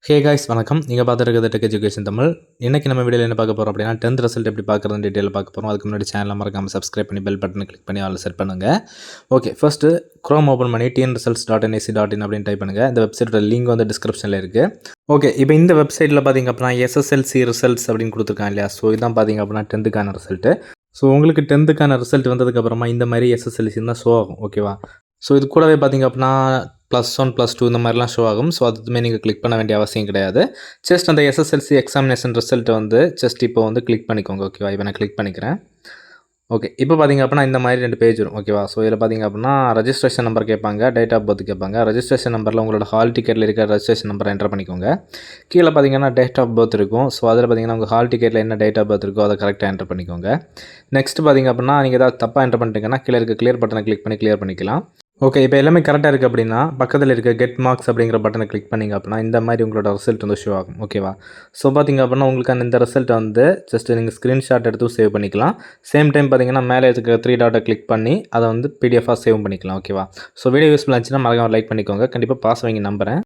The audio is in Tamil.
ஹே காய்ஸ் வணக்கம். நீங்கள் பார்த்துருக்கிறது டெக் எஜுகேஷன் தமிழ். இன்றைக்கி நம்ம வீடியோவில் என்ன பார்க்க போகிறோம் அப்படின்னா 10th ரிசல்ட் எப்படி பார்க்குறதுன்னு டீட்டெயில் பார்க்க போகிறோம். அதுக்கு முன்னாடி சேனலை மறக்காமல் சப்ஸ்கிரைப் பண்ணி பெல் பட்டனை கிளிக் பண்ணி ஆல் செட் பண்ணுங்கள். ஓகே, ஃபஸ்ட்டு க்ரோம் ஓப்பன் பண்ணி tnresults.nic.in அப்படின்னு டைப் பண்ணுங்கள். இந்த வெப்சைட்டோட லிங்க் வந்து டிஸ்கிரிப்ஷனில் இருக்குது. ஓகே, இப்போ இந்த வெப்சைட்டில் பார்த்திங்க அப்படின்னா SSLC ரிசல்ட்ஸ் அப்படின்னு கொடுத்துருக்காங்க இல்லையா. ஸோ இதான் பார்த்திங்க அப்படின்னா 10th ரிசல்ட்டு. ஸோ உங்களுக்கு 10th ரிசல்ட் வந்ததுக்கப்புறமா இந்த மாதிரி SSLC தான் ஷோ ஆகும். ஓகேவா. ஸோ இது கூடவே பார்த்திங்க அப்படின்னா +1 +2 இந்த மாதிரிலாம் ஷோ ஆகும். ஸோ அதுவுமே நீங்கள் கிளிக் பண்ண வேண்டிய அவசியம் கிடையாது. ஜஸ்ட் அந்த SSLC எக்ஸாமினேஷன் ரிசல்ட்டை வந்து ஜஸ்ட் இப்போ வந்து கிளிக் பண்ணிக்கோங்க. ஓகேவா. இப்போ நான் கிளிக் பண்ணிக்கிறேன். ஓகே, இப்போ பார்த்திங்க அப்படின்னா இந்த மாதிரி 2 பேஜ் வரும். ஓகேவா. ஸோ இதில் பார்த்திங்க அப்படின்னா ரெஜிஸ்ட்ரேஷன் நம்பர் கேட்பாங்க, டேட் ஆஃப் பர்த் கேட்பாங்க. ரெஜிஸ்ட்ரேஷன் நம்பரில் உங்களோட ஹால் டிக்கெட்டில் இருக்கிற ரெஜிஸ்ட்ரேஷன் நம்பரை என்டர் பண்ணிக்கோங்க. கீழே பார்த்திங்கன்னா டேட் ஆஃப் பர்த் இருக்கும். ஸோ அதில் பார்த்திங்கன்னா உங்கள் ஹால் டிக்கெட்டில் என்ன டேட் ஆஃப் பர்த் இருக்கோ அதை கரெக்டாக என்டர் பண்ணிக்கோங்க. நெக்ஸ்ட் பார்த்திங்க அப்படின்னா நீங்கள் ஏதாவது தப்பாக என்டர் பண்ணிட்டீங்கன்னா கீழே இருக்க கிளியர் பட்டனை கிளிக் பண்ணி கிளியர் பண்ணிக்கலாம். ஓகே, இப்போ எல்லாமே கரெக்டாக இருக்குது அப்படின்னா பக்கத்தில் இருக்க கெட் மார்க்ஸ் அப்படிங்கிற பட்டனை கிளிக் பண்ணிங்க அப்படின்னா இந்த மாதிரி உங்களோட ரிசல்ட் வந்து ஷோ ஆகும். ஓகேவா. ஸோ பார்த்திங்க அப்படின்னா உங்களுக்கு இந்த ரிசல்ட்டை வந்து ஜஸ்ட் நீங்கள் ஸ்க்ரீன்ஷாட் எடுத்து சேவ் பண்ணிக்கலாம். சேம் டைம் பார்த்திங்கன்னா மேலே இருக்க 3 டாட்டை கிளிக் பண்ணி அதை வந்து PDF சேவ் பண்ணிக்கலாம். ஓகேவா. ஸோ வீடியோ யூஸ்ஃபுல்லாக இருந்துச்சுன்னா மறக்காம லைக் பண்ணிக்கோங்க. கண்டிப்பாக பாஸ் வாங்கி நம்புகிறேன்.